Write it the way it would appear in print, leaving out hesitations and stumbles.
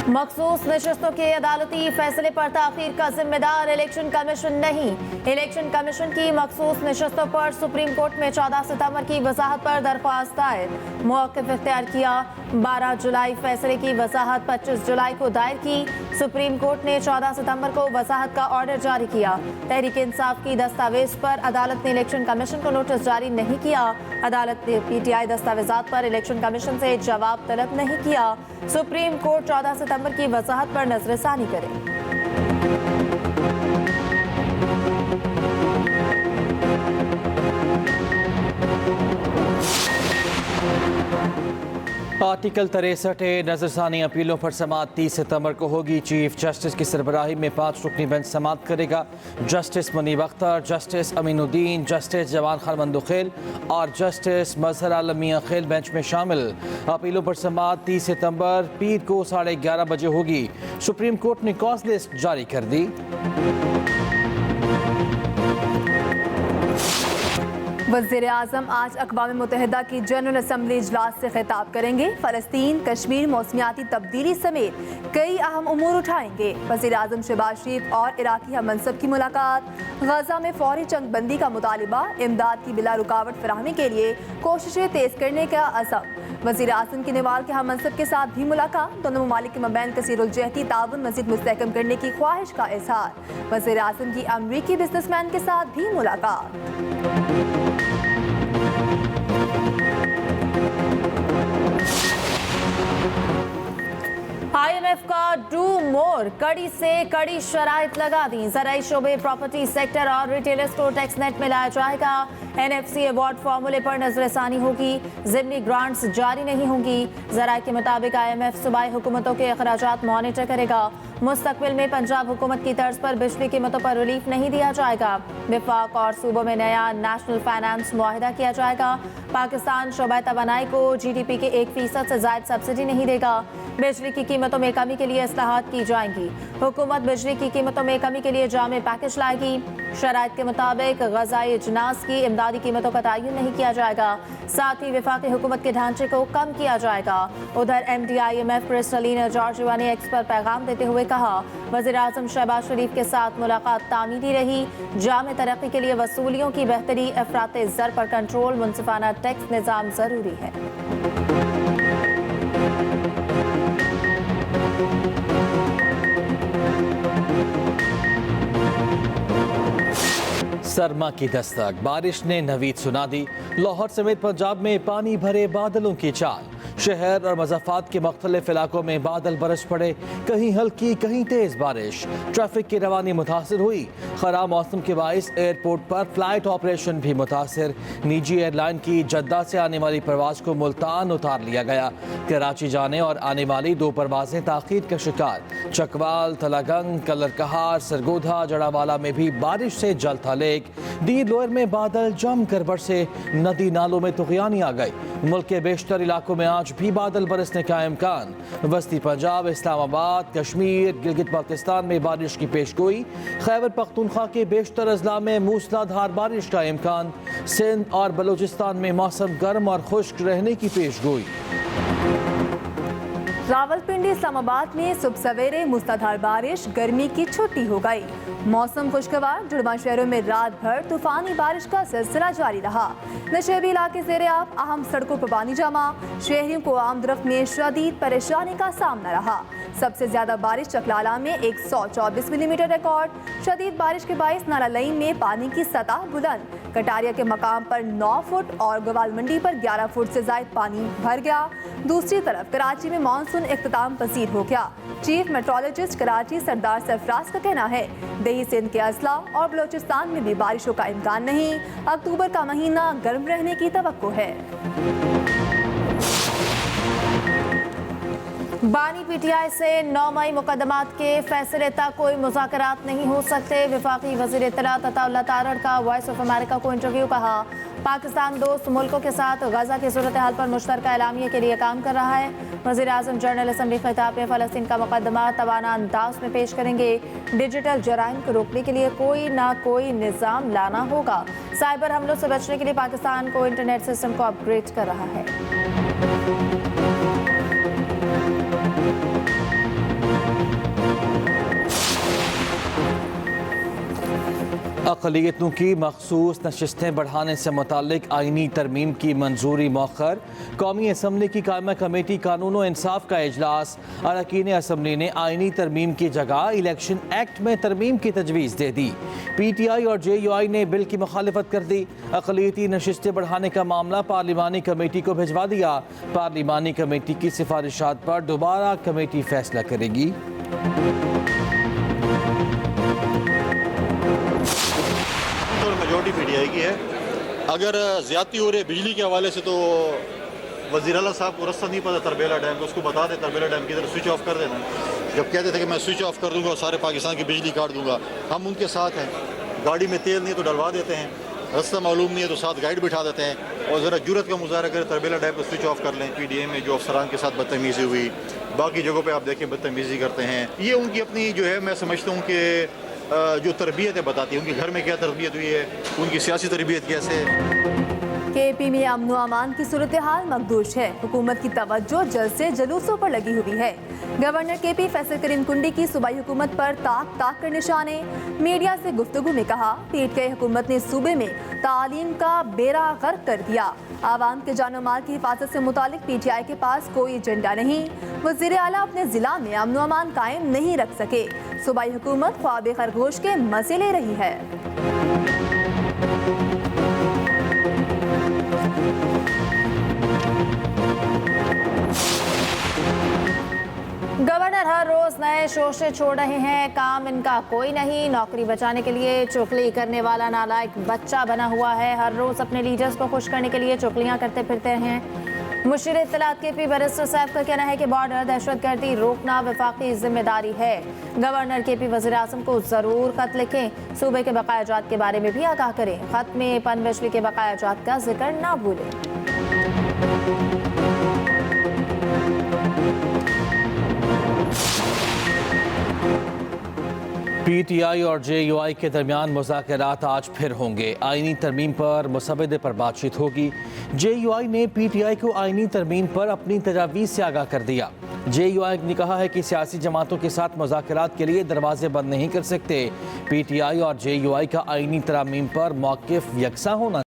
मखसूस नशस्तों के अदालती फैसले पर ताखीर का जिम्मेदार इलेक्शन कमीशन नहीं। इलेक्शन कमीशन की मखसूस नशस्तों पर सुप्रीम कोर्ट में 14 सितंबर की वजाहत पर दरख्वास्त दायर। मौक़िफ़ इख्तियार किया। 12 जुलाई फैसले की वजाहत 25 जुलाई को दायर की। सुप्रीम कोर्ट ने 14 सितंबर को वजाहत का ऑर्डर जारी किया। तहरीक इंसाफ की दस्तावेज पर अदालत ने इलेक्शन कमीशन को नोटिस जारी नहीं किया। अदालत ने PTI दस्तावेजात पर इलेक्शन कमीशन से जवाब तलब नहीं किया। सुप्रीम कोर्ट 14 सितंबर की वजाहत पर नजरसानी करे। आर्टिकल 63 नजरसानी अपीलों पर समाअत 30 सितंबर को होगी। चीफ जस्टिस की सरबराही में 5 रुकनी बेंच समाअत करेगा। Justice Munib Akhtar, justice Aminuddin, justice Jamal Khan Mandokhail और जस्टिस मजहर आलम मियां खेल बेंच में शामिल। अपीलों पर समाअत 30 सितंबर पीर को 11:30 बजे होगी। सुप्रीम कोर्ट ने कॉज लिस्ट जारी कर दी। वज़ीर-ए-आज़म आज अक़वाम मुत्तहिदा की जनरल असम्बली इजलास से खिताब करेंगे। फ़लस्तीन, कश्मीर, मौसमियाती तब्दीली समेत कई अहम उमूर उठाएंगे। वज़ीर-ए-आज़म शहबाज शरीफ और इराक़ी हम मनसब की मुलाकात। गज़ा में फ़ौरी जंगबंदी का मुतालिबा, इमदाद की बिला रुकावट फराहमी के लिए कोशिशें तेज़ करने का अज़म। वज़ीर-ए-आज़म की नेवाल के हम मनसब के साथ भी मुलाकात। दोनों ममालिक के मबैन कसीरुल-जहती ताउन मज़ीद मुस्तहकम करने की ख्वाहिश का इज़हार। वज़ीर-ए-आज़म की अमरीकी बिजनेसमैन के साथ भी मुलाकात। IMF का डू मोर कड़ी से कड़ी शराइत लगा दी। ज़राई शोबे, प्रॉपर्टी सेक्टर और रिटेलर्स को टैक्स नेट में लाया जाएगा। NFC अवार्ड फार्मूले पर नजरसानी होगी। ज़िमनी ग्रांट्स जारी नहीं होंगी। ज़राई के मुताबिक IMF सूबाई हुकूमतों के अखराजात मॉनिटर करेगा। मुस्तकबिल में पंजाब हुकूमत की तर्ज पर बिजली कीमतों पर रिलीफ नहीं दिया जाएगा। विफाक और सूबों में नया नेशनल फाइनेंस मुआहिदा किया जाएगा। पाकिस्तान शोबा तवानाई को GDP के 1% से ज़ायद सब्सिडी नहीं देगा। बिजली की कीमतों में कमी के लिए इस्लाहात की जाएंगी। हुकूमत बिजली की कीमतों में कमी के लिए जामे पैकेज लाएगी। शराइत के मुताबिक ग़ज़ाई अजनास की इमदादी कीमतों का तयन नहीं किया जाएगा। साथ ही विफाकी हुकूमत के ढांचे को कम किया जाएगा। उधर MD IMF क्रिस्टलिना जॉर्जिवा ने एक्स पर पैगाम देते हुए कहा, वज़ीर-ए-आज़म शहबाज शरीफ के साथ मुलाकात तामीरी रही। जामे तरक्की के लिए वसूलियों की बेहतरी, अफरात ज़र पर कंट्रोल, मुनसिफाना टैक्स निज़ाम ज़रूरी है। सरमा की दस्तक, बारिश ने नवीद सुना दी। लाहौर समेत पंजाब में पानी भरे बादलों की चाल। शहर और मज़ाफ़ात के मुख्तलिफ इलाकों में बादल बरस पड़े। कहीं हल्की, कहीं तेज़ बारिश। ट्रैफिक की रवानी मुतासर हुई। ख़राब मौसम के बाइस एयरपोर्ट पर फ्लाइट ऑपरेशन भी मुतासर। निजी एयरलाइन की जद्दा से आने वाली परवाज़ को मुल्तान उतार लिया गया। कराची जाने और आने वाली 2 परवाज़ें ताख़ीर का शिकार। चकवाल, तलागंग, कलरकहार, सरगोधा, जड़ावाला में भी बारिश से जल था लेक। दीर लोअर में बादल जम कर बरसे। नदी नालों में तुग़यानी आ गई। मुल्क के बेशतर इलाकों में आज भी बादल बरसने का इम्कान। वस्ती पंजाब, इस्लामाबाद, कश्मीर, गिलगित बाल्टिस्तान में बारिश की पेशगोई। खैबर पख्तूनख्वा के बेशतर अजला में मूसलाधार बारिश का इम्कान। सिंध और बलूचिस्तान में मौसम गर्म और खुश्क रहने की पेशगोई। रावलपिंडी, इस्लामाबाद में सुबह सवेरे मूसलाधार बारिश, गर्मी की छुट्टी हो गई। मौसम खुशगवार। जुड़वा शहरों में रात भर तूफानी बारिश का सिलसिला जारी रहा। नशेबी इलाके ज़ेर-ए-आब, अहम सड़कों पर पानी जमा। शहरियों को आमदरफ्त में शदीद परेशानी का सामना रहा। सबसे ज्यादा बारिश चकलाला में 124 मिलीमीटर रिकॉर्ड। शदीद बारिश के बाइस नाला लईन में पानी की सतह बुलंद। कटारिया के मकाम पर 9 फुट और गवाल मंडी पर 11 फुट से ज्यादा पानी भर गया। दूसरी तरफ कराची में मानसून इख्तिताम पसीर हो गया। चीफ मेट्रोलॉजिस्ट कराची सरदार सरफराज का कहना है, दही सिंध के अजला और बलोचिस्तान में भी बारिशों का इम्कान नहीं। अक्टूबर का महीना गर्म रहने की तवक्को है। बानी PTI से 9 मई मुकदमात के फैसले तक कोई मुज़ाकरात नहीं हो सकते। वफाकी वज़ीर इत्तलात अताउल्लाह तारड़ का वॉइस ऑफ अमेरिका को इंटरव्यू। कहा, पाकिस्तान दोस्त मुल्कों के साथ गजा की सूरत हाल पर मुश्तरका एलामिया के लिए काम कर रहा है। वज़ीर-ए-आज़म जनरल असम्बली खिताब में फ़लस्तीन का मुकदमा तवाना अंदाज में पेश करेंगे। डिजिटल जराइम को रोकने के लिए कोई ना कोई निज़ाम लाना होगा। साइबर हमलों से बचने के लिए पाकिस्तान को इंटरनेट सिस्टम को अपग्रेड कर रहा है। अक़लियतों की मखसूस नशिस्तें बढ़ाने से मुतालिक आइनी तरमीम की मंजूरी मौखर। कौमी असम्बली की कायमा कमेटी कानून व इंसाफ का इजलास। अरकान असम्बली ने आइनी तरमीम की जगह इलेक्शन एक्ट में तरमीम की तजवीज़ दे दी। PTI और JUI ने बिल की मुखालिफत कर दी। अक़लियती नशिस्तें बढ़ाने का मामला पार्लिमानी कमेटी को भिजवा दिया। पार्लिमानी कमेटी की सिफारिशात पर दोबारा कमेटी फैसला करेगी। मेजॉरिटी PTI की है। अगर ज़्यादती हो रही है बिजली के हवाले से तो वज़ीर आला साहब को रास्ता नहीं पता तरबेला डैम को, उसको बता दे तरबेला डैम की तरफ स्विच ऑफ कर देना। जब कहते थे कि मैं स्विच ऑफ कर दूंगा और सारे पाकिस्तान की बिजली काट दूंगा, हम उनके साथ हैं। गाड़ी में तेल नहीं है तो डलवा देते हैं, रास्ता मालूम नहीं है तो साथ गाइड बिठा देते हैं और ज़रा जुरत का मुजाहरा करें तरबेला डैम को स्विच ऑफ कर लें। PDA में जो अफसरान के साथ बदतमीज़ी हुई, बाकी जगहों पे आप देखें बदतमीज़ी करते हैं। ये उनकी अपनी जो है, मैं समझता हूँ कि जो तरबियत है बताती है, उनके घर में क्या तरबियत हुई है, उनकी सियासी तरबियत कैसे है। KP में अमन व अमान की सूरत हाल मखदूश है। हुकूमत की तवज्जो जल्द से जुलूसों पर लगी हुई है। गवर्नर KP फैसल करीम कुंडी की सूबाई हुकूमत पर ताक ताक कर निशाने। मीडिया से गुफ्तगू में कहा, PTI हुकूमत ने सूबे में तालीम का बेड़ा गर्क कर दिया। आवाम के जानो माल की हिफाजत से मुतालिक PTI के पास कोई एजेंडा नहीं। वज़ीर आला अपने ज़िला में अमन व अमान कायम नहीं रख सके। सूबाई हुकूमत ख्वाब खरगोश के मज़े ले रही है। गवर्नर हर रोज नए शोशे छोड़ रहे हैं, काम इनका कोई नहीं। नौकरी बचाने के लिए चुगली करने वाला नालायक बच्चा बना हुआ है। हर रोज अपने लीडर्स को खुश करने के लिए चुगलियां करते फिरते हैं। मुशीर इत्तलात KP बैरिस्टर साहब का कहना है कि बॉर्डर दहशतगर्दी रोकना वफाकी जिम्मेदारी है। गवर्नर KP वज़ीर आज़म को जरूर खत लिखें। सूबे के बकायाजात के बारे में भी आगाह करें। खत में पन बिजली के बकायाजात का जिक्र ना भूलें। PTI और JUI के दरमियान मुज़ाकरात आज फिर होंगे। आइनी तरमीम पर मुसवदे पर बातचीत होगी। JUI ने PTI को आइनी तरमीम पर अपनी तजावीज़ से आगाह कर दिया। JUI ने कहा है कि सियासी जमातों के साथ मुज़ाकरात के लिए दरवाजे बंद नहीं कर सकते। PTI और JUI का आइनी तरमीम पर मौक़िफ़ यकसा होना